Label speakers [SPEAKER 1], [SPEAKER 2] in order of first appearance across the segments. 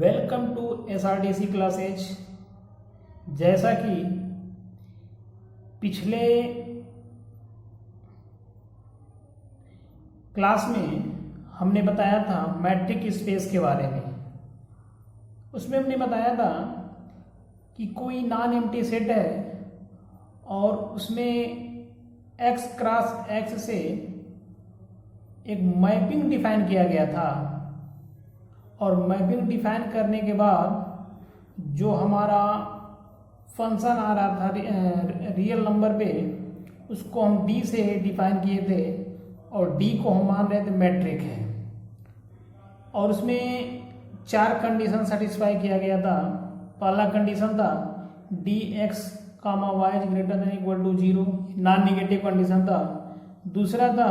[SPEAKER 1] Welcome to SRDC classes. जैसा कि पिछले क्लास में हमने बताया था मैट्रिक स्पेस के बारे में, उसमें हमने बताया था कि कोई नॉन एम्प्टी सेट है और उसमें x क्रॉस x से एक मैपिंग डिफाइन किया गया था और मैपिंग डिफाइन करने के बाद जो हमारा फंक्शन आ रहा था रियल नंबर पे, उसको हम d से डिफाइन किए थे और d को हम मान रहे थे मैट्रिक है और उसमें 4 कंडीशन सेटिस्फाई किया गया था। पहला कंडीशन था dx, y is greater than equal to 0, non negative condition था। दूसरा था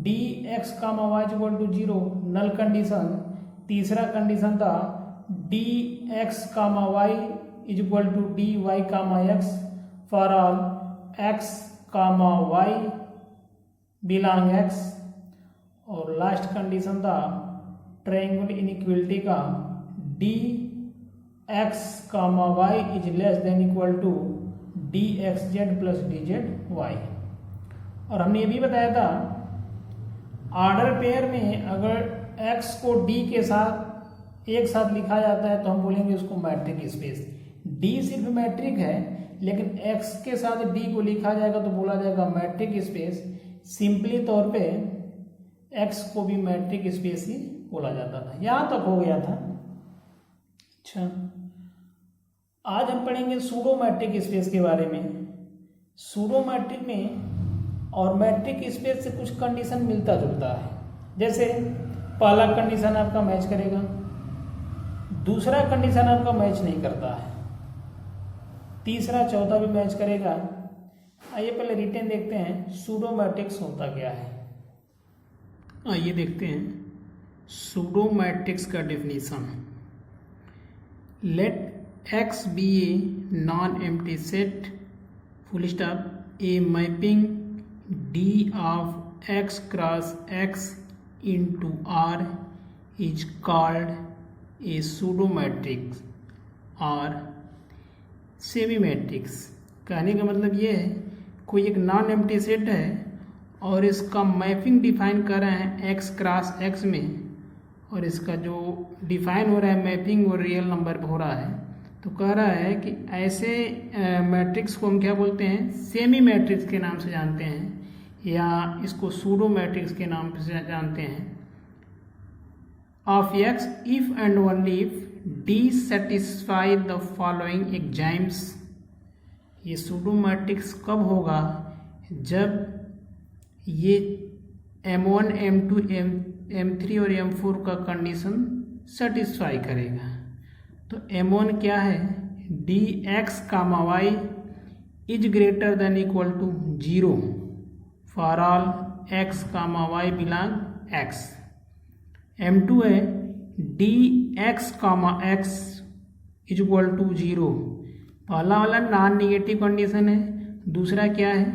[SPEAKER 1] dx, y is equal to 0, null condition. तीसरा कंडीशन था dx, y is equal to dy, x for all x, y belong x। और last condition था triangle inequality का dx, y is less than equal to dxz plus dzy। और हमने ये भी बताया था ऑर्डर पेयर में अगर x को d के साथ एक साथ लिखा जाता है तो हम बोलेंगे उसको मैट्रिक स्पेस। d सिर्फ मैट्रिक है लेकिन x के साथ d को लिखा जाएगा तो बोला जाएगा मैट्रिक स्पेस। सिंपली तौर पे x को भी मैट्रिक स्पेस ही बोला जाता था। यहाँ तक हो गया था। अच्छा, आज हम पढ़ेंगे सूडो मैट्रिक स्पेस के बारे में। सूडो मैट्रिक में और मैट्रिक स्पेस से कुछ कंडीशन मिलता जुलता है। जैसे पहला कंडीशन आपका मैच करेगा, दूसरा कंडीशन आपका मैच नहीं करता है, तीसरा चौथा भी मैच करेगा। आइए पहले रिटर्न देखते हैं सूडो मैट्रिक्स होता क्या है। आइए देखते हैं सूडो मैट्रिक्स का definition. Let X be a non empty set full stop a mapping D of X cross X into R is called a pseudo matrix और सेमी मैट्रिक्स। कहने का मतलब ये है कोई एक नॉन एम्प्टी सेट है और इसका मैपिंग डिफाइन कर रहे हैं x क्रॉस x में, और इसका जो डिफाइन हो रहा है मैपिंग वो रियल नंबर पर हो रहा है, तो कह रहा है कि ऐसे मैट्रिक्स को हम क्या बोलते हैं, सेमी मैट्रिक्स के नाम से जानते हैं या इसको सूडो मैट्रिक्स के नाम से जानते हैं। Of x if and only if D satisfy the following exams. ये सूडो मैट्रिक्स कब होगा, जब ये M1, M2, M3 और M4 का कंडीशन सेटिस्फाई करेगा। तो M1 क्या है, dx, y is greater than equal to 0 for all x, y belong x। M2 है dx, x is equal to 0। पहला वाला नॉन निगेटिव कंडीशन है, दूसरा क्या है,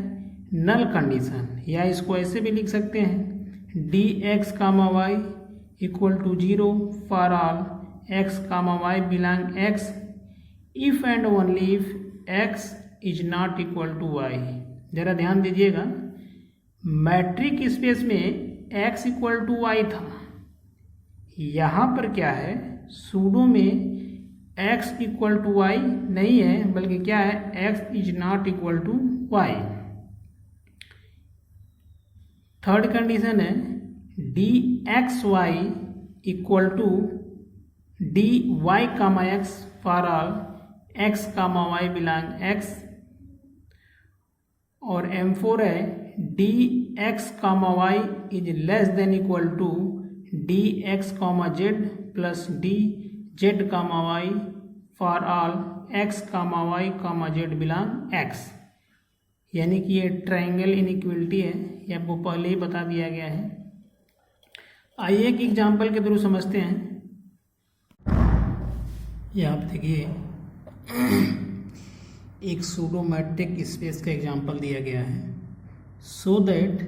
[SPEAKER 1] नल कंडीशन, या इसको ऐसे भी लिख सकते हैं dx, y equal to 0 for all x, y belong x if and only if x is not equal to y। जरा ध्यान दीजिएगा, मैट्रिक स्पेस में x इक्वल टू y था, यहाँ पर क्या है, सूडो में x इक्वल टू y नहीं है बल्कि क्या है, x is not equal to y। Third condition है dxy equal to dy, x for all x, y belong x। और M4 है dx, y is less than equal to dx, z plus dz, y for all x, y, z belong x। यानी कि ये triangle inequality है, ये आपको पहले ही बता दिया गया है। आइए एक एग्जांपल के थ्रू समझते हैं। ये आप देखिए एक सूडो मैट्रिक स्पेस का एग्जांपल दिया गया है। So that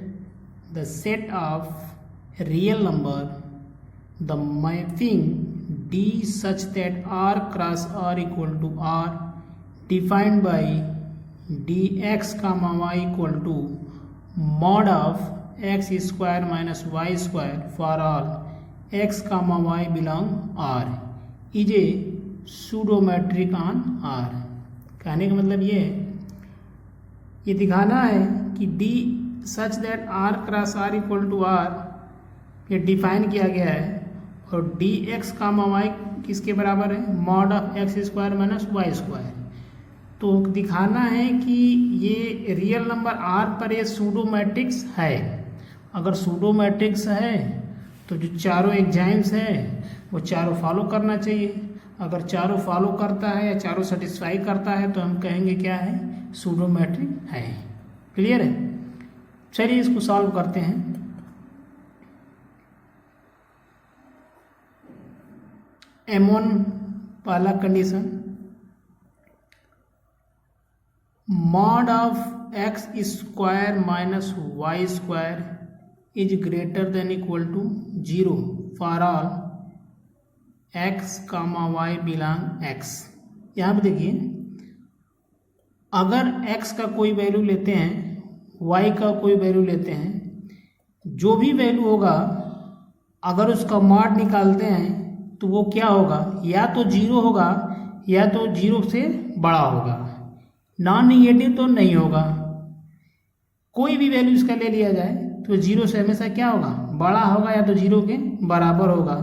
[SPEAKER 1] the set of real number, the mapping D such that R cross R equal to R defined by D x comma Y equal to mod of x square minus y square for all x comma y belong R is a pseudometric on R. कहने का मतलब ये दिखाना है कि D such that R cross R equal to are ये define किया गया है और डी एक्स कामा वाई किसके बराबर है, mod of x square minus y square. तो दिखाना है कि ये रियल नंबर आर पर ये सूडो मैट्रिक्स है। अगर सूडो मैट्रिक्स है तो जो चारों एग्जाइम्स हैं वो चारों फॉलो करना चाहिए। अगर चारों फॉलो करता है या चारों सेटिस्फाई करता है तो हम कहेंगे क्या है, सूडो मैट्रिक है। क्लियर है? चलिए इसको सॉल्व करते हैं। M1 पहला condition, mod of x square minus y square is greater than equal to 0 for all x comma y belong x. यहाँ पे देखिए, अगर x का कोई वैल्यू लेते हैं, y का कोई वैल्यू लेते हैं, जो भी वैल्यू होगा अगर उसका मॉड निकालते हैं तो वो क्या होगा, या तो 0 होगा या तो 0 से बड़ा होगा। नॉन निगेटिव तो नहीं होगा। कोई भी वैल्यू इसका ले लिया जाए तो 0 से हमेशा क्या होगा, बड़ा होगा या तो 0 के बराबर होगा।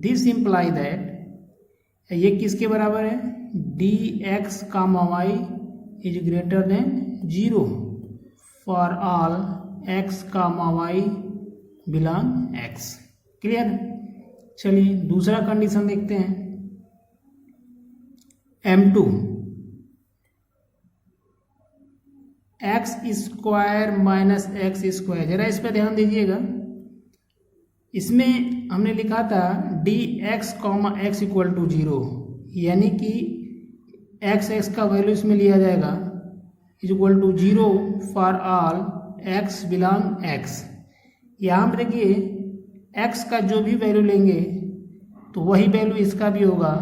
[SPEAKER 1] दिस इम्प्लाई दैट ये किसके बराबर है, D x comma y is greater than 0 for all x comma y belong x. Clear? चलिए दूसरा कंडीशन देखते हैं। M2 x square minus x square, जरा इस पर ध्यान दीजिएगा। इसमें हमने लिखा था D x comma x equal to 0, यानी कि एक्स का वैल्यू इसमें लिया जाएगा is equal to 0 for all x belong x. यहाँ पर देखिए एक्स का जो भी वैल्यू लेंगे तो वही वैल्यू इसका भी होगा।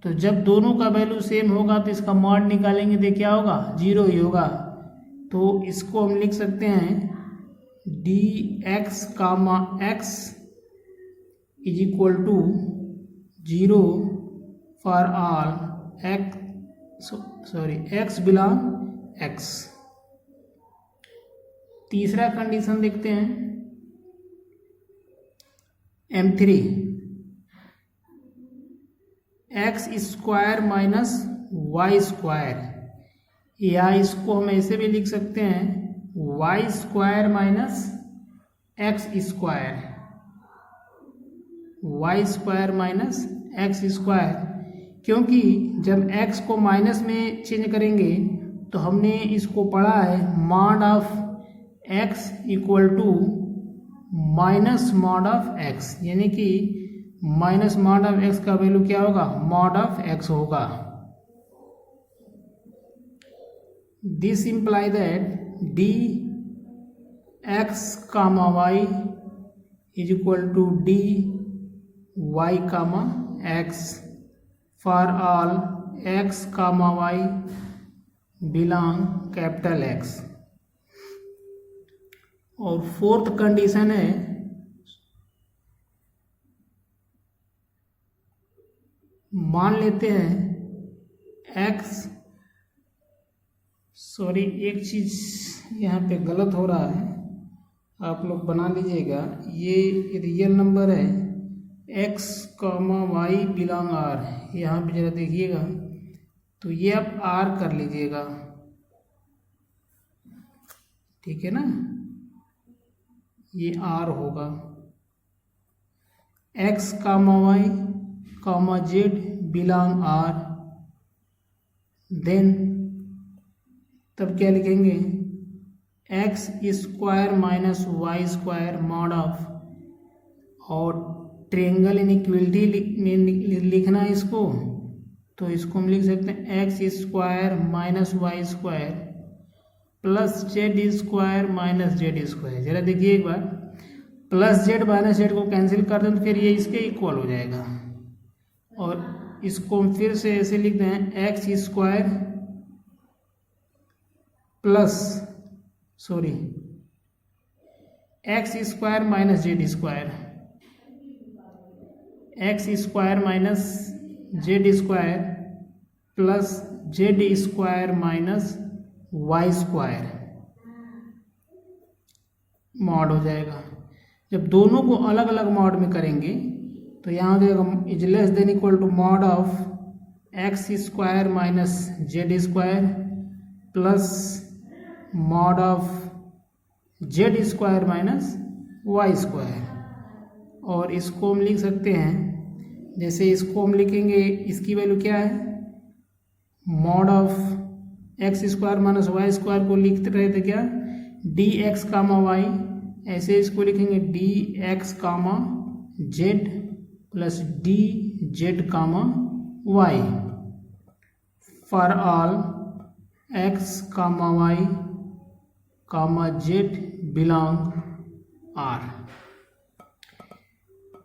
[SPEAKER 1] तो जब दोनों का वैल्यू सेम होगा तो इसका मॉड निकालेंगे तो क्या होगा, 0 ही होगा। तो इसको हम लिख सकते हैं D x comma x is equal to 0 for all x belong x. तीसरा कंडीशन देखते हैं। M3 x square minus y square, या इसको हम ऐसे भी लिख सकते हैं y square minus x square, y square minus x square. क्योंकि जब x को माइनस में चेंज करेंगे तो हमने इसको पढ़ा है mod of x equal to minus mod of x, यानी कि माइनस मॉड ऑफ x का वैल्यू क्या होगा, मॉड ऑफ x होगा। This imply that D x comma y is equal to D y comma x for all x comma y belong capital x. और fourth condition है मान लेते हैं एक चीज़ यहाँ पे गलत हो रहा है, आप लोग बना लीजिएगा। ये रियल नंबर है x comma y belong R, यहाँ पे जरा देखिएगा तो ये आप r कर लीजिएगा, ठीक है ना, ये r होगा। x comma y comma z belong R, then तब क्या लिखेंगे, x square minus y square mod of, और ट्रेंगल इनइक्वलिटी में लिखना है इसको, तो इसको हम लिख सकते हैं x square minus y square plus z square minus z square. जरा देखिए एक बार, प्लस जेड माइनस जेड को कैंसिल कर दें तो फिर ये इसके इक्वल हो जाएगा, और इसको हम फिर से ऐसे लिखते हैं x square plus x square minus z square, x square minus z square plus z square minus y square mod हो जाएगा। जब दोनों को अलग अलग मॉड में करेंगे तो यहाँ हो जाएगा is less than equal to mod of x square minus z square plus mod of z square minus y square. और इसको हम लिख सकते हैं, जैसे इसको हम लिखेंगे, इसकी वैल्यू क्या है, mod of x square minus y square को लिखते रहे थे क्या, डी एक्स कामा वाई, ऐसे इसको लिखेंगे D x comma z plus D z comma y for all x comma y comma z belong R.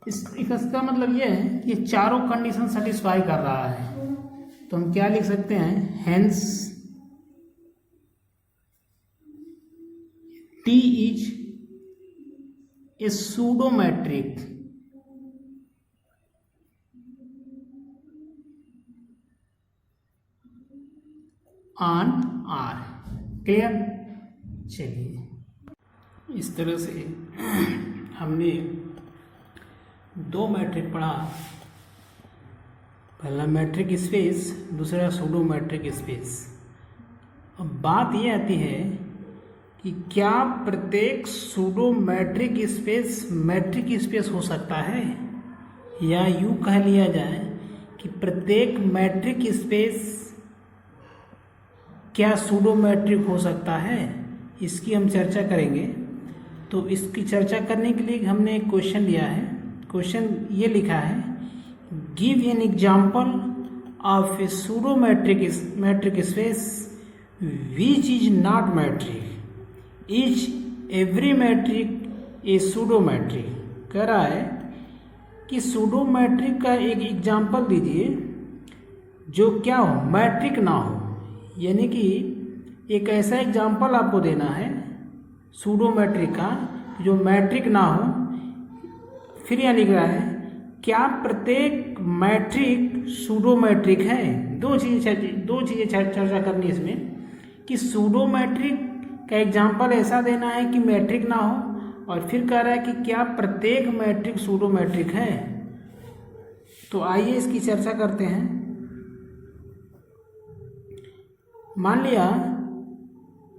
[SPEAKER 1] इसका मतलब ये है कि चारों कंडीशन सेटिस्फाई कर रहा है, तो हम क्या लिख सकते हैं, hence T is a pseudometric on R. Clear. चलिए, इस तरह से हमने दो मैट्रिक पढ़ा, पहला मैट्रिक स्पेस, दूसरा सूडो मैट्रिक स्पेस। अब बात ये आती है कि क्या प्रत्येक pseudo metric space metric space हो सकता है, या यूँ कह लिया जाए कि प्रत्येक मैट्रिक स्पेस क्या सूडो मैट्रिक हो सकता है, इसकी हम चर्चा करेंगे। तो इसकी चर्चा करने के लिए हमने एक क्वेश्चन लिया है। क्वेश्चन ये लिखा है, give an example of a pseudo metric space which is not metric, is every metric a pseudo metric. कह रहा है कि सूडो मैट्रिक का एक एग्जाम्पल दीजिए जो क्या हो, मैट्रिक ना हो, यानी कि एक ऐसा एग्जाम्पल आपको देना है सूडो मैट्रिक का जो मैट्रिक ना हो। फिर यह लिख रहा है, क्या प्रत्येक मैट्रिक सूडो मैट्रिक है। दो चीज़ें चर्चा करनी है इसमें, कि सूडो मैट्रिक का एग्जाम्पल ऐसा देना है कि मैट्रिक ना हो, और फिर कह रहा है कि क्या प्रत्येक मैट्रिक सूडो मैट्रिक है। तो आइए इसकी चर्चा करते हैं। मान लिया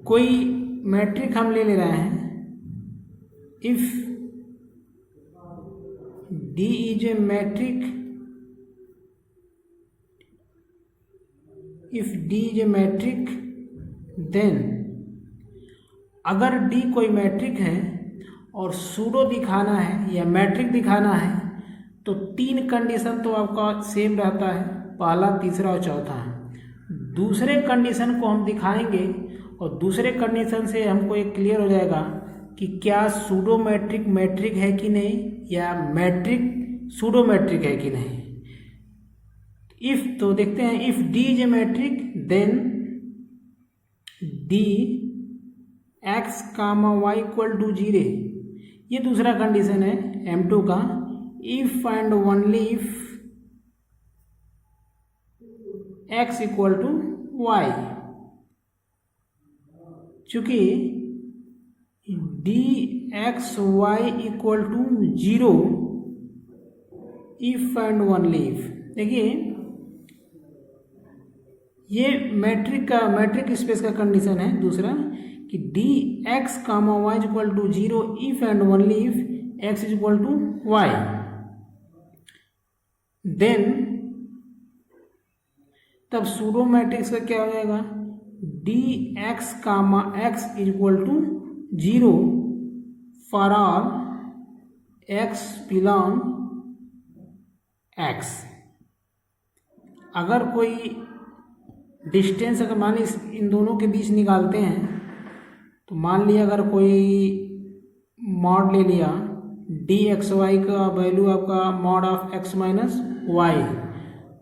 [SPEAKER 1] कोई मैट्रिक हम ले रहे हैं, if D is a metric, if D is a metric then, अगर D कोई मैट्रिक है और सूडो दिखाना है या मैट्रिक दिखाना है तो तीन कंडीशन तो आपका सेम रहता है, पहला, तीसरा और चौथा। दूसरे कंडीशन को हम दिखाएंगे और दूसरे कंडीशन से हमको एक क्लियर हो जाएगा कि क्या सूडो मैट्रिक मैट्रिक है कि नहीं, या मैट्रिक सूडो मैट्रिक है कि नहीं। इफ, तो देखते हैं, if D is a metric then D x comma Y equal to 0, ये दूसरा कंडीशन है M2 का। If and only if X equal to Y, चूंकि D x Y equal to 0 if and only if. देखिए, ये metric space का condition है दूसरा, कि D x comma Y equal to 0 if and only if X is equal to Y. Then तब pseudo matrix का क्या हो जाएगा, D x comma x is equal to 0 for all x belong x. अगर कोई डिस्टेंस, अगर मान ली इन दोनों के बीच निकालते हैं, तो मान लिया अगर कोई मॉड ले लिया डी एक्स वाई का वैल्यू आपका mod of x minus y,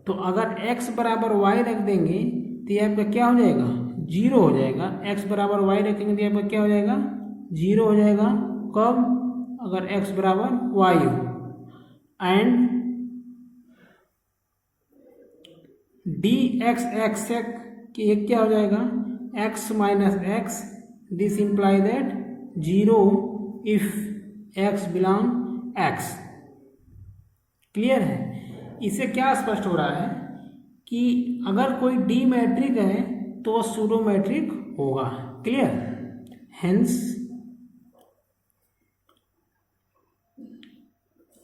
[SPEAKER 1] तो अगर x बराबर y रख देंगे तो ये आपका क्या हो जाएगा, 0 हो जाएगा। x बराबर y रखेंगे तो ये आपका क्या हो जाएगा, 0 हो जाएगा। कब, अगर x बराबर y हो। एंड dx x कि ये क्या हो जाएगा, x minus x, this imply that 0 if x belong x। Clear है। इससे क्या स्पष्ट हो रहा है कि अगर कोई डी मैट्रिक है तो वह सूडो मैट्रिक होगा। Clear. Hence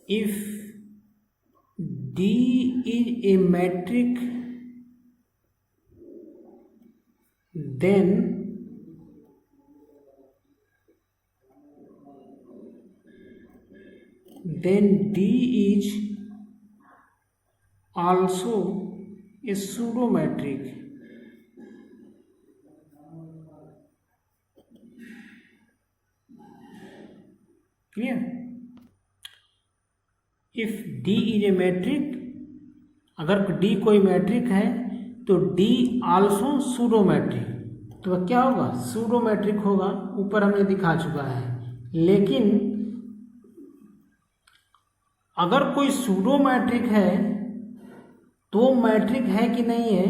[SPEAKER 1] if D is a metric then D is also a pseudo metric. Clear? If D is a metric, अगर D कोई मैट्रिक है तो D आल्सो सूडो मैट्रिक, तो वह क्या होगा, सूडो मैट्रिक होगा। ऊपर हमने दिखा चुका है। लेकिन अगर कोई सूडो मैट्रिक है तो मैट्रिक है कि नहीं है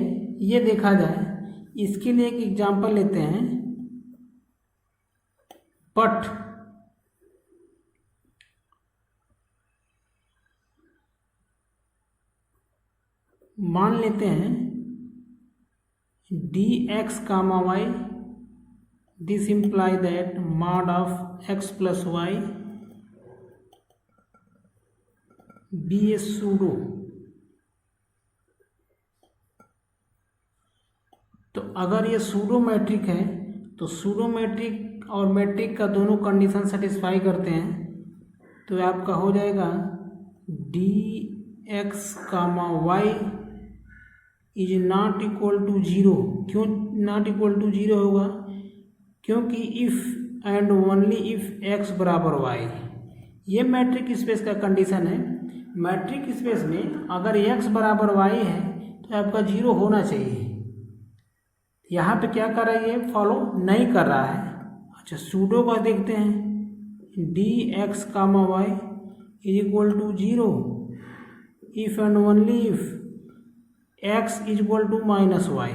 [SPEAKER 1] ये देखा जाए। इसके लिए एक एग्जांपल लेते हैं। बट मान लेते हैं dx comma y, this imply that mod of x plus y be a pseudo. तो अगर ये सूडो मैट्रिक है तो सूडो मैट्रिक और मैट्रिक का दोनों कंडीशन सेटिस्फाई करते हैं, तो आपका हो जाएगा dx comma y is not equal to 0। क्यों नॉट इक्वल टू 0 होगा, क्योंकि if and only if x बराबर y, ये मैट्रिक स्पेस का कंडीशन है। मैट्रिक स्पेस में अगर x बराबर y है तो आपका 0 होना चाहिए। यहाँ पे क्या कर रहा है, ये फॉलो नहीं कर रहा है। अच्छा, सूडो का देखते हैं। dx comma y is equal to 0 if and only if x is equal to minus y.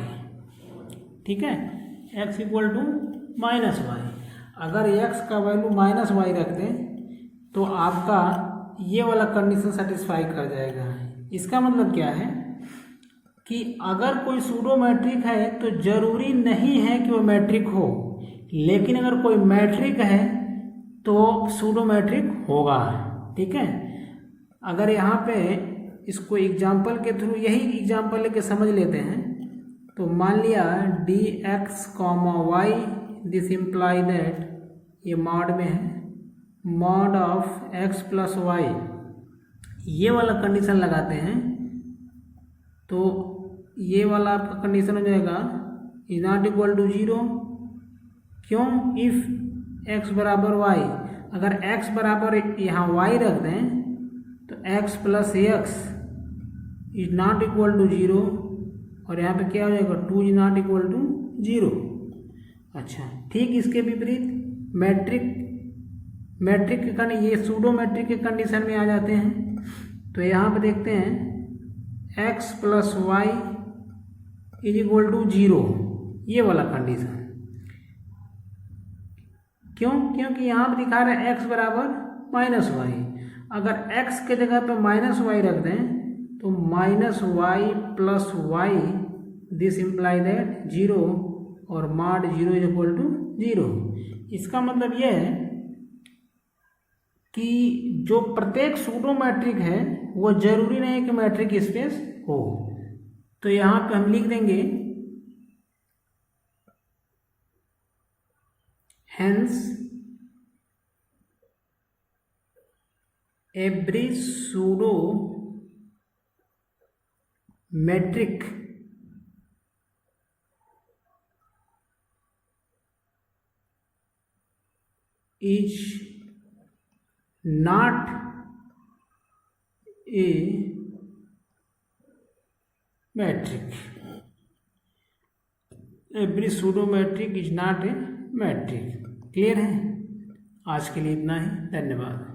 [SPEAKER 1] ठीक है, x equal to minus y. अगर x का वैल्यू माइनस वाई रख दें तो आपका ये वाला कंडीशन सेटिस्फाई कर जाएगा। इसका मतलब क्या है कि अगर कोई सूडो मैट्रिक है तो जरूरी नहीं है कि वो मैट्रिक हो, लेकिन अगर कोई मैट्रिक है तो सूडो मैट्रिक होगा। ठीक है। अगर यहाँ पे इसको एग्जाम्पल के थ्रू, यही एग्जाम्पल लेके समझ लेते हैं। तो मान लिया dx comma y, this imply that, ये मॉड में है, mod of x plus y, ये वाला कंडीशन लगाते हैं तो ये वाला आपका कंडीशन हो जाएगा इज नॉट इक्वल टू 0। क्यों, इफ x बराबर y, अगर x बराबर यहाँ y रख दें तो x plus x is not equal to 0, और यहाँ पे क्या हो जाएगा, 2 इज नॉट इक्वल टू 0। अच्छा, ठीक इसके विपरीत मैट्रिक के ये सूडो मैट्रिक के कंडीशन में आ जाते हैं। तो यहाँ पे देखते हैं x plus y is equal to 0, ये वाला कंडीशन। क्यों, क्योंकि यहाँ पे दिखा रहे हैं x बराबर माइनस वाई। अगर x के जगह पे माइनस वाई रख दें तो minus y plus y, this imply that 0, और मॉड 0 इज इक्वल टू 0। इसका मतलब यह है कि जो प्रत्येक सूडो मैट्रिक है वो जरूरी नहीं है कि मैट्रिक स्पेस हो। तो यहाँ पे हम लिख देंगे hence every pseudo metric is not a metric. Every pseudometric is not a metric. Clear है? आज के लिए इतना ही। धन्यवाद।